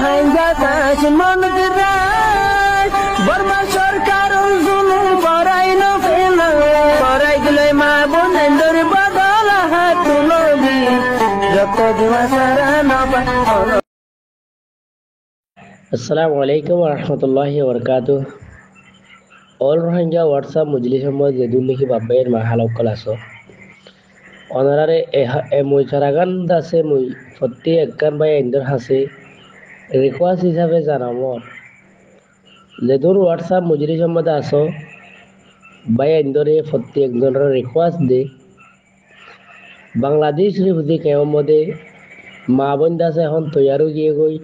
হাইঙ্গা কাশ মনজরাই বর্মা সরকার জুলুম করাই না ফেলা করাই গেলে মা বোনেদের বদল হাত তুলবি যত দিবা সারা না পাওয়া। আসসালামু আলাইকুম warahmatullahi wabarakatuh. All Rohingya WhatsApp mujlis mo jedun niki babber mahalok kolaso. Honorare e moi charagan dase moi fotti ekkan bay endor hase request hisabe janamor. Jedun WhatsApp mujlis mo daso bay endore fotti ekjonor request de Bangladesh refugee camp mode ma বোন দাসে এখন তৈয়ারু গিয়ে গই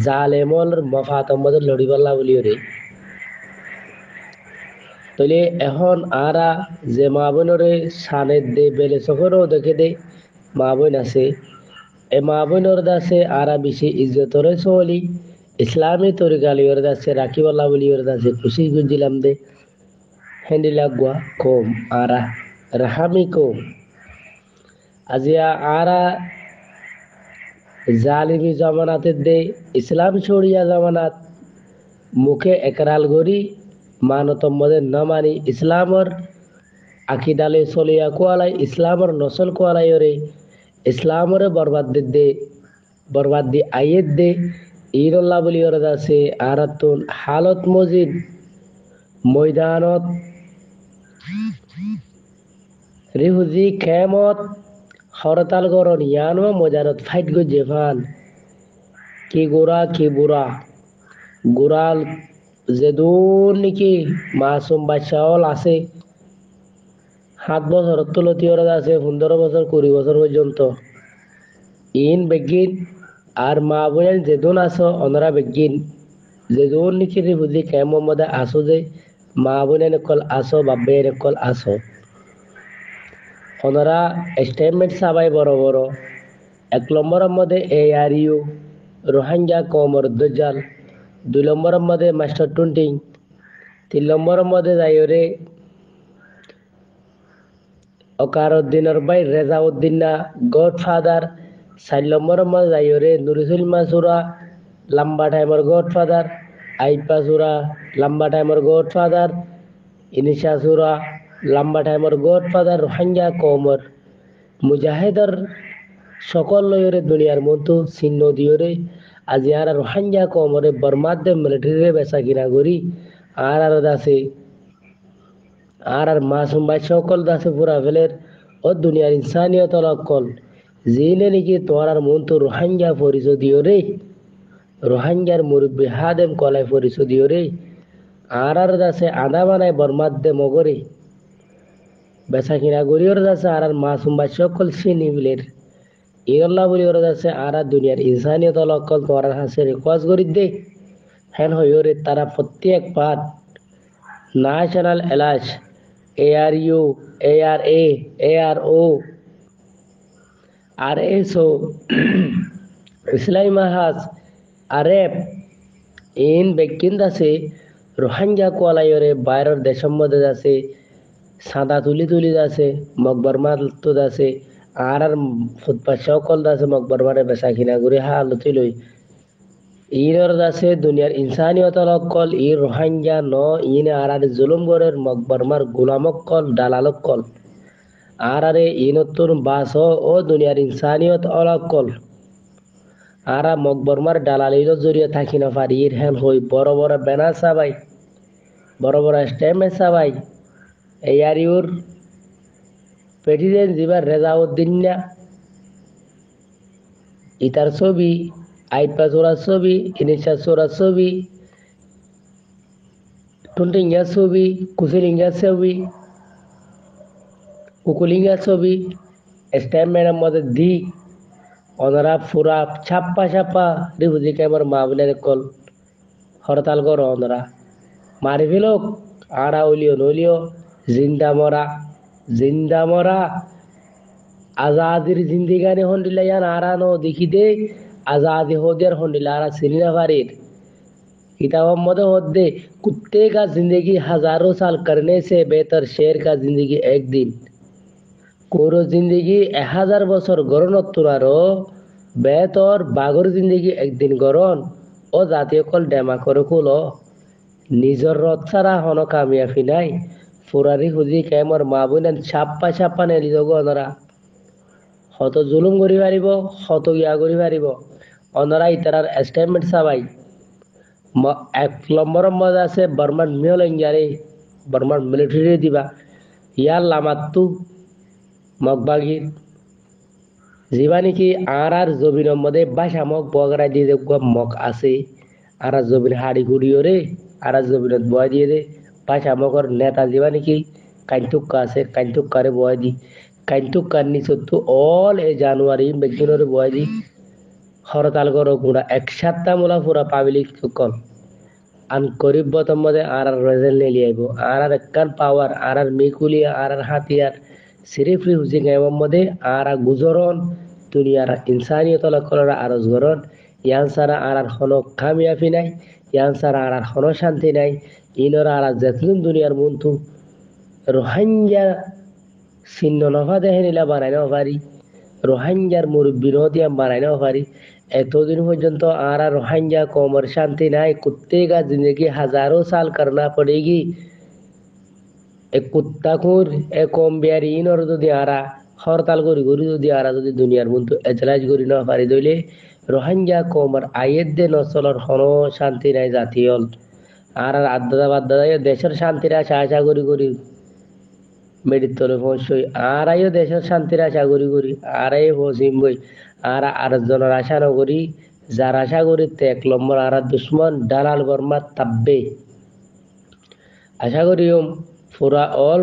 জালেমল মফাতমদের লড়িবাল্লা বলিও রে তলে এখন আরা যে মা বোনরে সানে দে বেলে সখরও দেখে দে মা বোন আছে এ মা বোনর দাসে আরা বেশি ইজ্জতরে চলি ইসলামী তরিকালিওর দাসে রাখিবাল্লা বলিওর দাসে খুশি গুজিলাম দে হেন্ডিলা গুয়া কম আরা রাহামি কম আজিয়া আরা জালিমি জামানাতে দে ইসলাম ছড়িয়া জামানাত মুখে একরাল গরি মানতম্মদের ন মানি ইসলামর আকিদালে চলিয়া কোয়ালাই ইসলামর নসল কোয়ালাই রে ইসলামরে বরবাদ দি আইয়েত দে ইরল্লা বলি ওরা আছে আরাতুন হালত মজিদ ময়দানত রিহুজি খেমত হরতাল গরন ইয়ানো মজারত ফাইট গো জেফান কি গোরা কি বুড়া গোরাল যেদূর নাকি মাসুম বাচ্চাওয়াল আছে 7 বছর তুলতি ওরা আছে 15 বছর 20 বছর পর্যন্ত ইন বেগিন আর মা বোন যেদুন আসো অনরা বেগিন যেদূর নাকি রিফুজি ক্যাম্প মধ্যে আসো যে মা বোনের কল আসো বাব্বের কল আসো ওনারা স্টেটমেন্ট সাবাই বড় বড় 1 নম্বরের মধ্যে ARU রোহিঙ্গা কমর দজ্জাল 2 নম্বরের মধ্যে মাস্টার টুন্টিং 3 নম্বরের মধ্যে যাইরে অকারউদ্দিনের ভাই রেজাউদ্দিন না গডফাদার 4 নম্বরের মধ্যে যাইরে নুরুল মাসুরা লম্বা টাইমের গডফাদার আইপা সুরা লম্বা টাইমের গডফাদার ইনিশা সুরা লম্বা টাইমের গডফাদার রোহিঙ্গা কমর মুজাহিদর সকল লয়রে দুনিয়ার মতো চিহ্ন দিয়রে আজি আর রোহিঙ্গা কমরে বর্মাদে মিলিটারি বেসা কিনা করি আর দাসে আর মাসুম ভাই সকল দাসে পুরা ফেলের ও দুনিয়ার ইনসানিয়ত লকল জিনে নাকি তোরার মন তো রোহিঙ্গা পরিচয় দিয়রে রোহিঙ্গার মুরব্বী হাদেম কলাই পরিচয় দিয়রে আর দাসে আদা বানায় বর্মাদে মগরে বেসা কিনা গরিয়র দাসে আর মাসুম ভাই সকল সিনিবিলের ইরল্লা বলি ওরা দাসে আর দুনিয়ার ইনসানিয়ত লকল তোরার হাসে রিকোয়েস্ট করি দে হেন হইরে তারা প্রত্যেক পাঠ ন্যাশনাল এলাচ ARU ARA ARO RSO Islami মাহাজ আরেপ in বেকিন দাসে রোহিঙ্গা কোয়ালাইরে বাইরের দেশের মধ্যে আছে সাদা তুলি আছে মকবর মাল তো আছে আর ফুটপাত সকল দাসে মকবর মারে বেচা কিনা করে হালতি লই ইনর দাসে দুনিয়ার ইনসানিয়ত লকল ই রোহিঙ্গা ন ইনে আর জুলুম গরের মকবর মার গোলামক কল দালালক কল আর ইনতুন বাস ও দুনিয়ার ইনসানিয়ত অলকল আর মকবর মার দালালির জরিয়ে থাকি না পারি ইর হেন হই বড় বড় ব্যানার সাবাই বড় বড় স্টেমে সাবাই ARUর প্রেসিডেন্ট জিবার রেজাউদ্দিন না ইতার ছবি আইপা চোরার ছবি ইনিশা চোরার ছবি টুন্টিঙ্গা ছবি কুচিলিঙ্গা ছবি কুকুলিঙ্গা ছবি স্টেটমেন্টের মধ্যে দি ওনারা পুরা ছাপ্পা রিফুজি ক্যাম্পের মা বোনের কল হরতাল করো ওনারা মারি ফেলোক আড়া ওলিও নলিও জিন্দা মরা আজাদির জিন্দিগানি হন্ডিলা ইয়ান আরানো দেখি দে आजादी हो देर होने लारा सिनीना फारीर किताब मद होदे कुत्ते का जिंदगी हजारों साल करने से बेहतर शेर का जिंदगी एक दिन कोरो जिंदगी 1000 বছর গরনত তুরারো বেতর বাগর জিন্দগি একদিন গরন ও জাতীয় কল ডেমা করে কুল নিজর রথ ছাড়া হন কামিয়াফি নাই ফুরারি হুজি কেমর মা বোনেন ছাপ্পা ছাপ্পা নেলি যোগ অনরা হত জুলুম করি পারিব হত ইয়া করি পারিব অনরা ইতারার এস্টাইটমেন্ট চাবাই এক নম্বরের মধ্যে আছে বর্মান মিল ইঞ্জারে বর্মান মিলিটারি দিবা ইয়ার লামাত্তু মগবাগির যিবা নেকি আর জমিনের মধ্যে বাসা মগ বগরা দিয়ে মগ আছে আর জমিন হাড়ি ঘুরিও রে আর জমিনত বয় দিয়ে দে বাসা মগর নেতা যিবা নেকি কাইন্টুক্কা আছে কাইন্টুক্কারে বয় দি কাইন্টুক্কার নিচত্তু অল এ জানুয়ারি বেগিনরে বয় দি হরতাল করো গুড়া একসাথে মোলা পুরা পাবলিক সকল আন গরিব বতম মধ্যে আর রেজাল্ট নেলি আইব আর একখান পাওয়ার আর মেকুলিয়া আর হাতিয়ার সিরিফ্রি হুসিং এমন মধ্যে আর গুজরন দুনিয়ার ইনসানিয়ত লক্ষণরা আরজ গরন ইয়ান সারা আর হনো কামিয়াফি নাই ইয়ান সারা আর হনো শান্তি নাই ইনরা আর যেতদিন দুনিয়ার মন্তু রোহাঙ্গা চিহ্ন নভা দেখে নিলা বানাই নাও পারি রোহাঙ্গার মুরব্বী নদিয়াম বানাই নাও পারি এতদিন পর্যন্ত আর রোহাঙ্গা কমর শান্তি নাই কুত্তে का जिंदगी हजारों साल करना पड़ेगी এক কুত্তা খুর এক কম বিয়ারি ইনর যদি আরা হরতাল করি করি যদি আরা যদি দুনিয়ার বন্ধু এজলাজ করি না পারি দইলে রোহাঙ্গা কমর আয়ের দে নচলর হন শান্তি নাই জাতীয়ল আর আড্ডা বাদ্দা দেশের শান্তির আশা আশা করি করি মেডির তলে পৌঁছই আর আইও দেশের শান্তির আশা করি করি আর আই পৌঁছিম বই আর আরেকজনের আশা নকরি যার আশা করি তে এক নম্বর আর দুশ্মন দালাল বর্মা তাব্বে আশা করি পুরা অল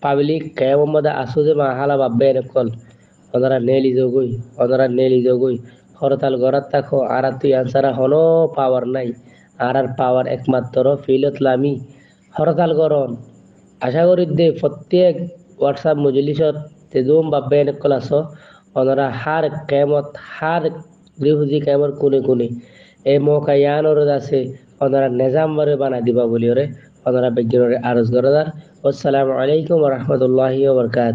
পাবলিক কেমন মধ্যে আসো যে মাহালা ভাববে এরকল ওনারা নেলি যোগই হরতাল গড়াত থাকো আর তুই আনসারা হনো পাওয়ার নাই আর পাওয়ার একমাত্র ফিলত লামি হরতাল গরন আশা করি দে প্রত্যেক হোয়াটসঅ্যাপ মজলিসত তেদুম ভাববে এরকল আসো ওনারা হার কেমত হার গৃহজি কেমর কোনে কোনে এই মৌকা ইয়ানোর আছে ওনারা নিজাম বারে বানাই দিবা বলি ওরে ওনারা বিজ্ঞানের আরজ গরদার আসসালামু আলাইকুম ওয়া রাহমাতুল্লাহি ওয়া বারাকাতুহু